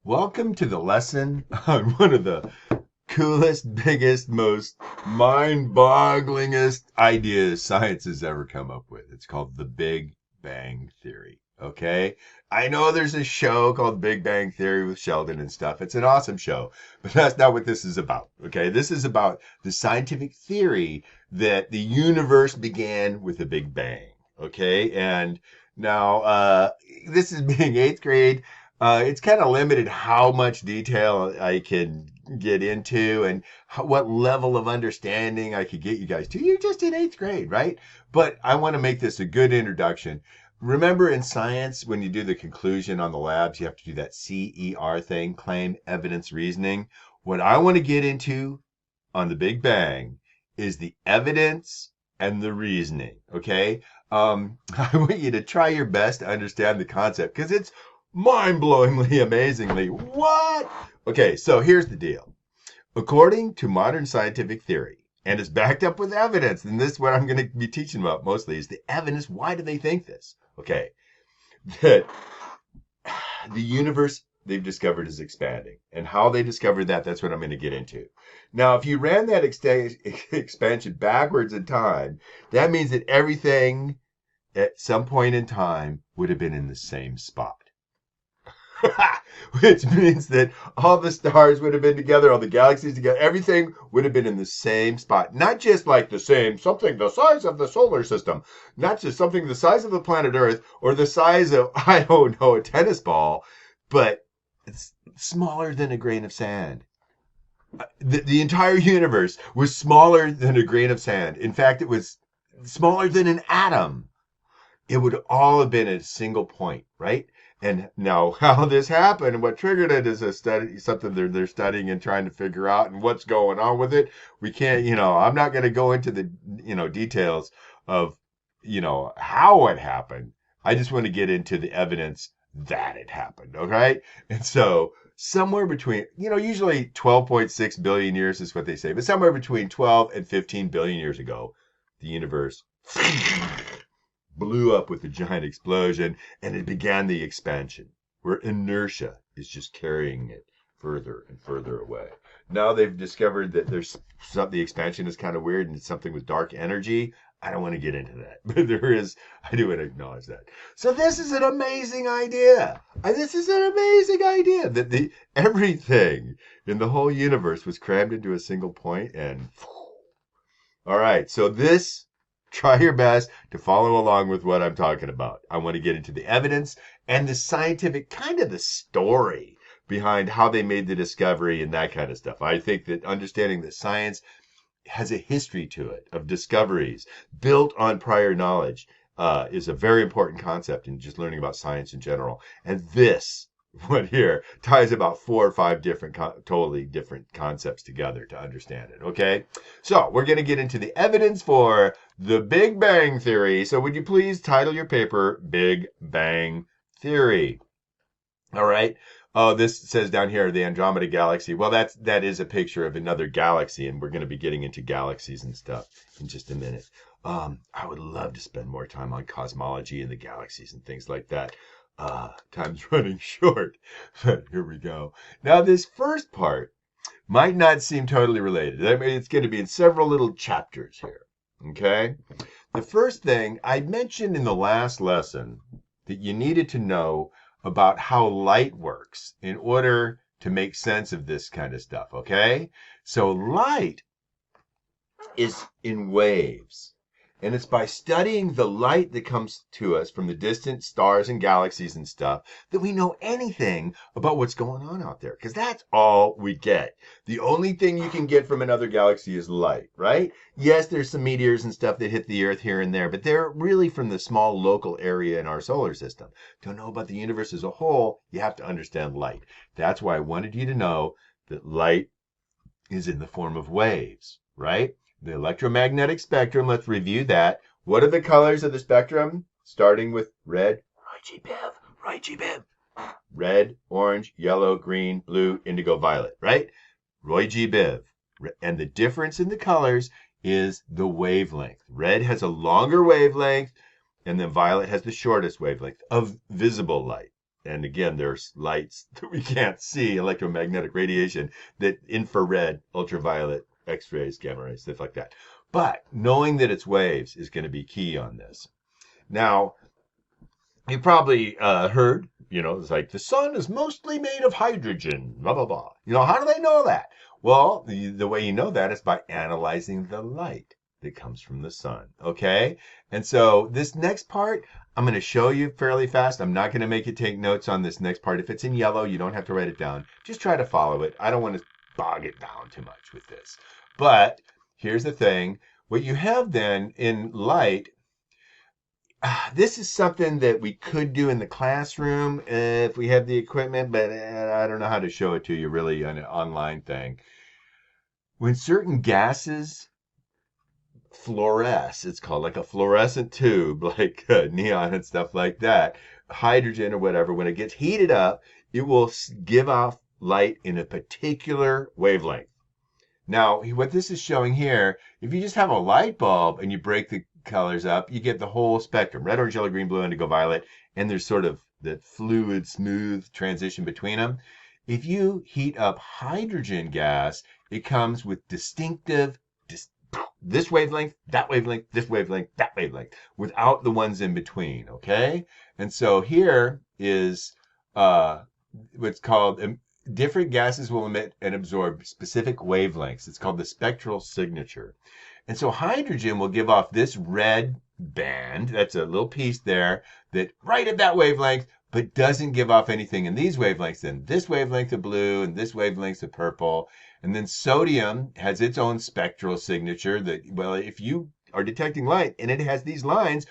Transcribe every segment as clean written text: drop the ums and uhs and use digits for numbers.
Welcome to the lesson on one of the coolest, biggest, most mind-bogglingest ideas science has ever come up with. It's called the Big Bang Theory. Okay? I know there's a show called Big Bang Theory with Sheldon and stuff. It's an awesome show, but that's not what this is about. Okay? This is about the scientific theory that the universe began with a Big Bang. Okay? And now, this is being eighth grade. It's kind of limited how much detail I can get into and what level of understanding I could get you guys to. You're just in eighth grade, right? But I want to make this a good introduction. Remember in science, when you do the conclusion on the labs, you have to do that CER thing, claim, evidence, reasoning. What I want to get into on the Big Bang is the evidence and the reasoning, okay? I want you to try your best to understand the concept because it's mind-blowingly, amazingly. What? Okay, so here's the deal. According to modern scientific theory, and it's backed up with evidence, and this is what I'm going to be teaching about mostly, is the evidence. Why do they think this? Okay, that the universe they've discovered is expanding. And how they discovered that, that's what I'm going to get into. Now, if you ran that expansion backwards in time, that means that everything at some point in time would have been in the same spot. Which means that all the stars would have been together, all the galaxies together, everything would have been in the same spot. Not just like the same, something the size of the solar system, not just something the size of the planet Earth or the size of, I don't know, a tennis ball, but it's smaller than a grain of sand. The entire universe was smaller than a grain of sand. In fact, it was smaller than an atom. It would all have been at a single point, right? And now how this happened and what triggered it is a study, something they're studying and trying to figure out and what's going on with it. We can't, I'm not going to go into the, details of, how it happened. I just want to get into the evidence that it happened. Okay. And so somewhere between, usually 12.6 billion years is what they say, but somewhere between 12 and 15 billion years ago, the universe blew up with a giant explosion, and it began the expansion, where inertia is just carrying it further and further away. Now they've discovered that the expansion is kind of weird, and it's something with dark energy. I don't want to get into that, but there is. I do want to acknowledge that. So this is an amazing idea. This is an amazing idea that everything in the whole universe was crammed into a single point, and all right. So this. Try your best to follow along with what I'm talking about. I want to get into the evidence and the scientific, kind of the story behind how they made the discovery and that kind of stuff. I think that understanding that science has a history to it of discoveries built on prior knowledge is a very important concept in just learning about science in general. And this one here ties about 4 or 5 different, totally different concepts together to understand it. Okay, so we're going to get into the evidence for the Big Bang Theory. So would you please title your paper Big Bang Theory? All right. Oh, this says down here the Andromeda Galaxy. Well, that is a picture of another galaxy, and we're going to be getting into galaxies and stuff in just a minute. I would love to spend more time on cosmology and the galaxies and things like that. Time's running short, but here we go. Now, this first part might not seem totally related. I mean, it's going to be in several little chapters here, okay? The first thing I mentioned in the last lesson that you needed to know about how light works in order to make sense of this kind of stuff, okay? So light is in waves. And it's by studying the light that comes to us from the distant stars and galaxies and stuff that we know anything about what's going on out there. Because that's all we get. The only thing you can get from another galaxy is light, right? Yes, there's some meteors and stuff that hit the Earth here and there, but they're really from the small local area in our solar system. To know about the universe as a whole, you have to understand light. That's why I wanted you to know that light is in the form of waves, right? The electromagnetic spectrum, let's review that. What are the colors of the spectrum? Starting with red. Roy G. Biv. Roy G. Biv. Red, orange, yellow, green, blue, indigo, violet, right? Roy G. Biv. And the difference in the colors is the wavelength. Red has a longer wavelength, and then violet has the shortest wavelength of visible light. And again, there's lights that we can't see, electromagnetic radiation, that infrared, ultraviolet, X-rays, gamma rays, stuff like that. But knowing that it's waves is going to be key on this. Now, you probably heard, it's like the sun is mostly made of hydrogen, blah, blah, blah. How do they know that? Well, the way you know that is by analyzing the light that comes from the sun, okay? And so this next part, I'm going to show you fairly fast. I'm not going to make you take notes on this next part. If it's in yellow, you don't have to write it down. Just try to follow it. I don't want to bog it down too much with this. But here's the thing. What you have then in light, this is something that we could do in the classroom if we have the equipment, but I don't know how to show it to you really on an online thing. When certain gases fluoresce, it's called like a fluorescent tube, like neon and stuff like that, hydrogen or whatever, when it gets heated up, it will give off light in a particular wavelength. Now, what this is showing here, if you just have a light bulb and you break the colors up, you get the whole spectrum, red, orange, yellow, green, blue, indigo, violet, and there's sort of the fluid, smooth transition between them. If you heat up hydrogen gas, it comes with distinctive, this wavelength, that wavelength, this wavelength, that wavelength, without the ones in between, okay? And so here is what's called different gases will emit and absorb specific wavelengths. It's called the spectral signature. And so hydrogen will give off this red band. That's a little piece there that right at that wavelength, but doesn't give off anything in these wavelengths. Then this wavelength of blue and this wavelength of purple. And then sodium has its own spectral signature that, well, if you are detecting light and it has these lines,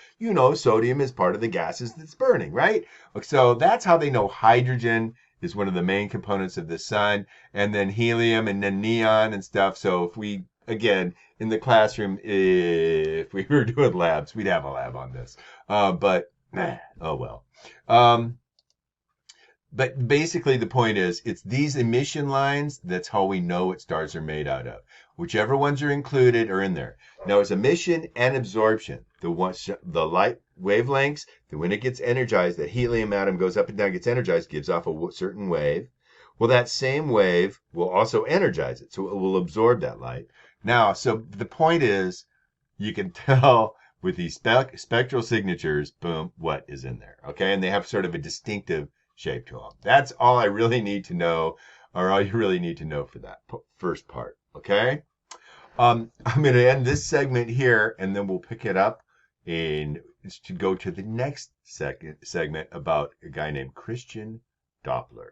sodium is part of the gases that's burning, right? So that's how they know hydrogen is one of the main components of the sun, and then helium and then neon and stuff. So if we, again, in the classroom, if we were doing labs, we'd have a lab on this. But oh well. But basically the point is, it's these emission lines, that's how we know what stars are made out of. Whichever ones are included are in there. Now it's emission and absorption. The light wavelengths, that when it gets energized, the helium atom goes up and down, gets energized, gives off a certain wave. Well, that same wave will also energize it, so it will absorb that light. Now, so the point is, you can tell with these spectral signatures, boom, what is in there, okay? And they have sort of a distinctive shape to them. That's all I really need to know, or all you really need to know for that first part, okay? I'm going to end this segment here, and then we'll pick it up and to go to the next segment about a guy named Christian Doppler.